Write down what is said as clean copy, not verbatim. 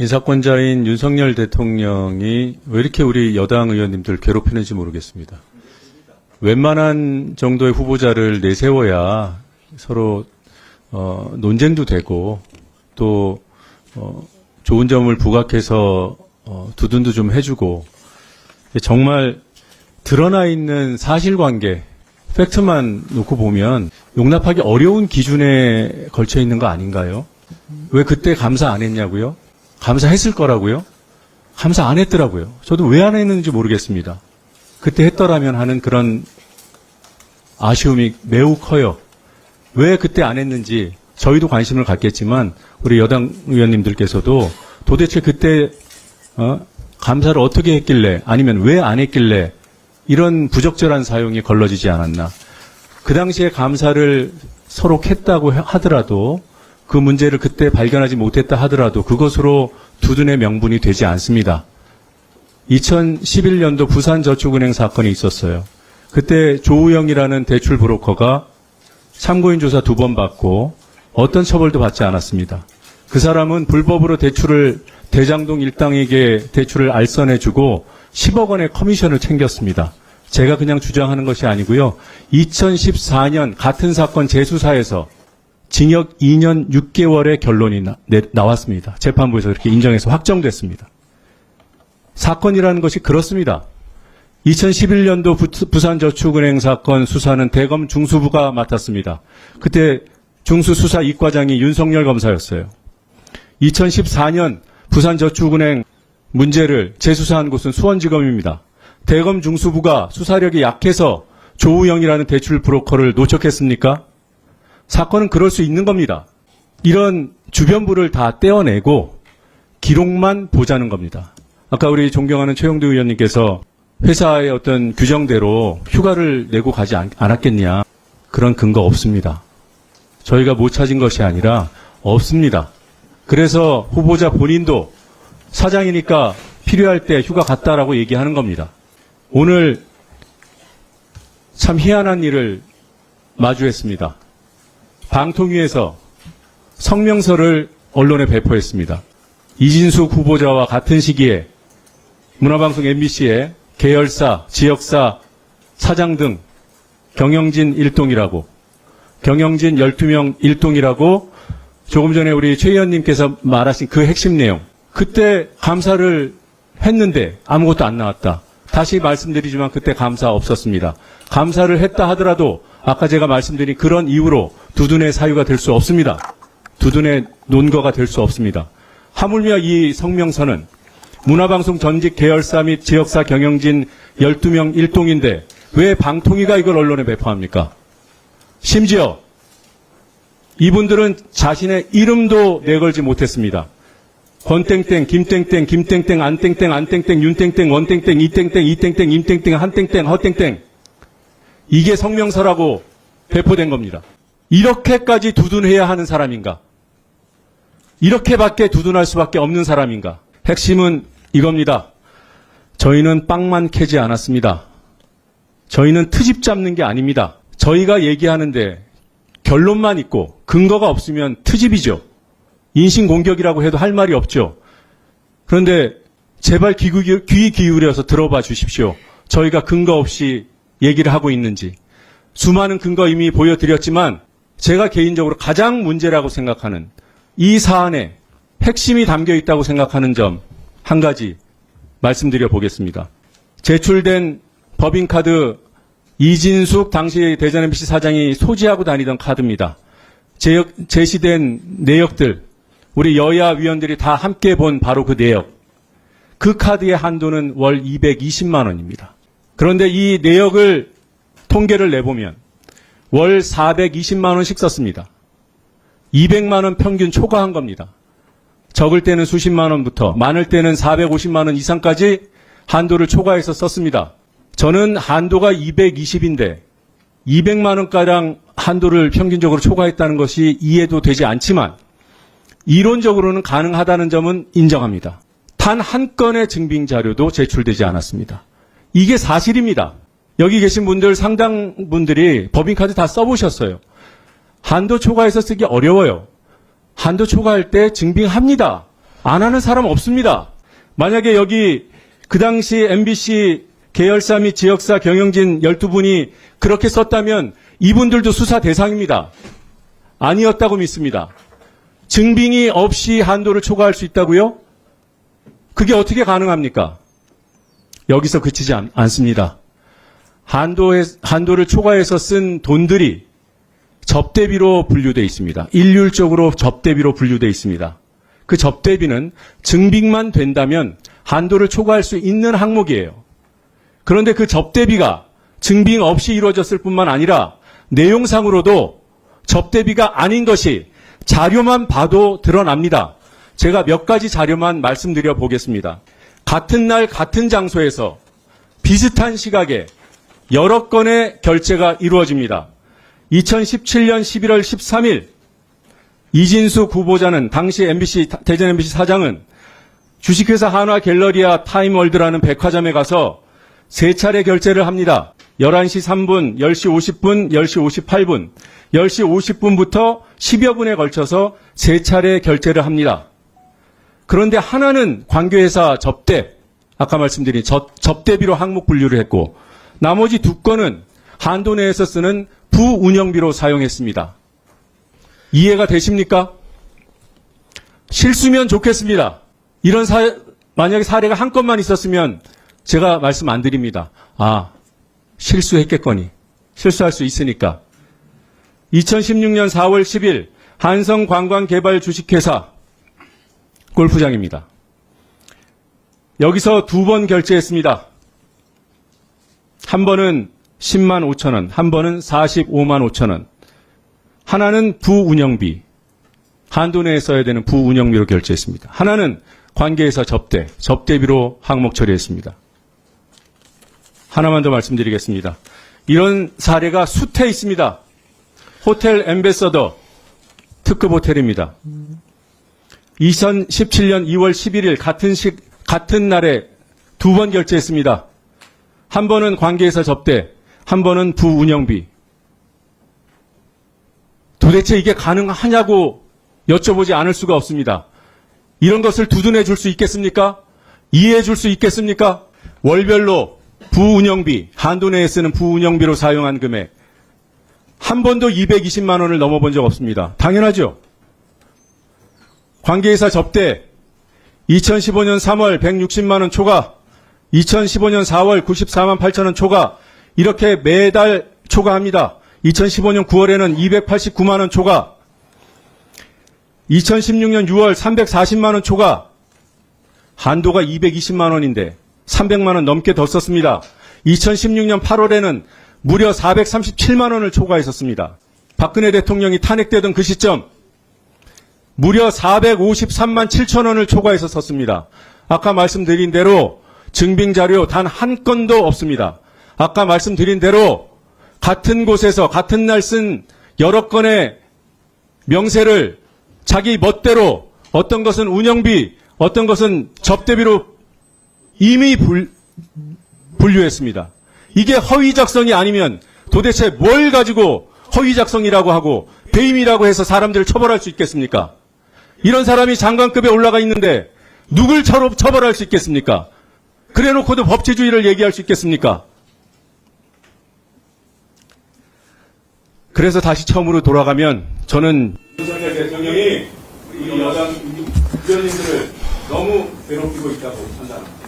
인사권자인 윤석열 대통령이 왜 이렇게 우리 여당 의원님들 괴롭히는지 모르겠습니다. 웬만한 정도의 후보자를 내세워야 서로 논쟁도 되고 또 좋은 점을 부각해서 두둔도 좀 해주고 정말 드러나 있는 사실관계, 팩트만 놓고 보면 용납하기 어려운 기준에 걸쳐 있는 거 아닌가요? 왜 그때 감사 안 했냐고요? 감사했을 거라고요? 감사 안 했더라고요. 저도 왜 안 했는지 모르겠습니다. 그때 했더라면 하는 그런 아쉬움이 매우 커요. 왜 그때 안 했는지 저희도 관심을 갖겠지만 우리 여당 의원님들께서도 도대체 그때 감사를 어떻게 했길래 아니면 왜 안 했길래 이런 부적절한 사용이 걸러지지 않았나. 그 당시에 감사를 서로 했다고 하더라도 그 문제를 그때 발견하지 못했다 하더라도 그것으로 두둔의 명분이 되지 않습니다. 2011년도 부산저축은행 사건이 있었어요. 그때 조우영이라는 대출 브로커가 참고인 조사 2번 받고 어떤 처벌도 받지 않았습니다. 그 사람은 불법으로 대장동 일당에게 대출을 알선해주고 10억 원의 커미션을 챙겼습니다. 제가 그냥 주장하는 것이 아니고요. 2014년 같은 사건 재수사에서 징역 2년 6개월의 결론이 나왔습니다. 재판부에서 그렇게 인정해서 확정됐습니다. 사건이라는 것이 그렇습니다. 2011년도 부산저축은행 사건 수사는 대검 중수부가 맡았습니다. 그때 중수수사 이과장이 윤석열 검사였어요. 2014년 부산저축은행 문제를 재수사한 곳은 수원지검입니다. 대검 중수부가 수사력이 약해서 조우영이라는 대출 브로커를 노척했습니까? 사건은 그럴 수 있는 겁니다. 이런 주변부를 다 떼어내고 기록만 보자는 겁니다. 아까 우리 존경하는 최영두 의원님께서 회사의 어떤 규정대로 휴가를 내고 가지 않았겠냐. 그런 근거 없습니다. 저희가 못 찾은 것이 아니라 없습니다. 그래서 후보자 본인도 사장이니까 필요할 때 휴가 갔다라고 얘기하는 겁니다. 오늘 참 희한한 일을 마주했습니다. 방통위에서 성명서를 언론에 배포했습니다. 이진숙 후보자와 같은 시기에 문화방송 MBC에 계열사, 지역사, 사장 등 경영진 1동이라고 경영진 12명 1동이라고 조금 전에 우리 최 의원님께서 말하신 그 핵심 내용. 그때 감사를 했는데 아무것도 안 나왔다. 다시 말씀드리지만 그때 감사 없었습니다. 감사를 했다 하더라도 아까 제가 말씀드린 그런 이유로 두둔의 사유가 될 수 없습니다. 두둔의 논거가 될 수 없습니다. 하물며 이 성명서는 문화방송 전직 계열사 및 지역사 경영진 12명 1동인데 왜 방통위가 이걸 언론에 배포합니까? 심지어 이분들은 자신의 이름도 내걸지 못했습니다. 권땡땡, 김땡땡, 김땡땡, 안땡땡, 안땡땡, 윤땡땡, 원땡땡, 이땡땡, 이땡땡, 임땡땡, 한땡땡, 허땡땡. 이게 성명서라고 배포된 겁니다. 이렇게까지 두둔해야 하는 사람인가? 이렇게밖에 두둔할 수밖에 없는 사람인가? 핵심은 이겁니다. 저희는 빵만 캐지 않았습니다. 저희는 트집 잡는 게 아닙니다. 저희가 얘기하는데 결론만 있고 근거가 없으면 트집이죠. 인신공격이라고 해도 할 말이 없죠. 그런데 제발 귀 기울여서 들어봐 주십시오. 저희가 근거 없이 얘기를 하고 있는지. 수많은 근거 이미 보여드렸지만 제가 개인적으로 가장 문제라고 생각하는 이 사안에 핵심이 담겨 있다고 생각하는 점 한 가지 말씀드려 보겠습니다. 제출된 법인카드 이진숙 당시 대전 MBC 사장이 소지하고 다니던 카드입니다. 제시된 내역들 우리 여야 위원들이 다 함께 본 바로 그 내역. 그 카드의 한도는 월 220만 원입니다. 그런데 이 내역을 통계를 내보면 월 420만 원씩 썼습니다. 200만 원 평균 초과한 겁니다. 적을 때는 수십만 원부터 많을 때는 450만 원 이상까지 한도를 초과해서 썼습니다. 저는 한도가 220인데 200만 원가량 한도를 평균적으로 초과했다는 것이 이해도 되지 않지만 이론적으로는 가능하다는 점은 인정합니다. 단 한 건의 증빙 자료도 제출되지 않았습니다. 이게 사실입니다. 여기 계신 분들 상당 분들이 법인카드 다 써보셨어요. 한도 초과해서 쓰기 어려워요. 한도 초과할 때 증빙합니다. 안 하는 사람 없습니다. 만약에 여기 그 당시 MBC 계열사 및 지역사 경영진 12분이 그렇게 썼다면 이분들도 수사 대상입니다. 아니었다고 믿습니다. 증빙이 없이 한도를 초과할 수 있다고요? 그게 어떻게 가능합니까? 여기서 그치지 않습니다. 한도를 초과해서 쓴 돈들이 접대비로 분류되어 있습니다. 일률적으로 접대비로 분류되어 있습니다. 그 접대비는 증빙만 된다면 한도를 초과할 수 있는 항목이에요. 그런데 그 접대비가 증빙 없이 이루어졌을 뿐만 아니라 내용상으로도 접대비가 아닌 것이 자료만 봐도 드러납니다. 제가 몇 가지 자료만 말씀드려 보겠습니다. 같은 날 같은 장소에서 비슷한 시각에 여러 건의 결제가 이루어집니다. 2017년 11월 13일 이진수 후보자는 당시 대전 MBC 사장은 주식회사 한화갤러리아 타임월드라는 백화점에 가서 세 차례 결제를 합니다. 11시 3분, 10시 50분, 10시 58분, 10시 50분부터 10여 분에 걸쳐서 세 차례 결제를 합니다. 그런데 하나는 관계회사 접대, 아까 말씀드린 접대비로 항목 분류를 했고 나머지 두 건은 한도 내에서 쓰는 부운영비로 사용했습니다. 이해가 되십니까? 실수면 좋겠습니다. 이런 만약에 사례가 한 건만 있었으면 제가 말씀 안 드립니다. 실수했겠거니. 실수할 수 있으니까. 2016년 4월 10일 한성관광개발 주식회사 골프장입니다. 여기서 두 번 결제했습니다. 한 번은 10만 5천 원, 한 번은 45만 5천 원. 하나는 부운영비, 한도 내에 써야 되는 부운영비로 결제했습니다. 하나는 관계회사 접대비로 항목 처리했습니다. 하나만 더 말씀드리겠습니다. 이런 사례가 숱해 있습니다. 호텔 엠베서더 특급 호텔입니다. 2017년 2월 11일 같은 날에 두 번 결제했습니다. 한 번은 관계회사 접대, 한 번은 부운영비. 도대체 이게 가능하냐고 여쭤보지 않을 수가 없습니다. 이런 것을 두둔해 줄 수 있겠습니까? 이해해 줄 수 있겠습니까? 월별로 부운영비, 한도 내에 쓰는 부운영비로 사용한 금액 한 번도 220만 원을 넘어본 적 없습니다. 당연하죠. 관계회사 접대 2015년 3월 160만 원 초과, 2015년 4월 94만 8천 원 초과, 이렇게 매달 초과합니다. 2015년 9월에는 289만 원 초과, 2016년 6월 340만 원 초과, 한도가 220만 원인데 300만 원 넘게 더 썼습니다. 2016년 8월에는 무려 437만 원을 초과했었습니다. 박근혜 대통령이 탄핵되던 그 시점 무려 453만 7천 원을 초과해서 썼습니다. 아까 말씀드린 대로 증빙자료 단 한 건도 없습니다. 아까 말씀드린 대로 같은 곳에서 같은 날 쓴 여러 건의 명세를 자기 멋대로 어떤 것은 운영비, 어떤 것은 접대비로 이미 분류했습니다. 이게 허위작성이 아니면 도대체 뭘 가지고 허위작성이라고 하고 배임이라고 해서 사람들을 처벌할 수 있겠습니까? 이런 사람이 장관급에 올라가 있는데 누굴 처벌할 수 있겠습니까? 그래놓고도 법치주의를 얘기할 수 있겠습니까? 그래서 다시 처음으로 돌아가면 저는 윤석열 대통령이 우리 여당 국회의원님들을 너무 괴롭히고 있다고 판단합니다.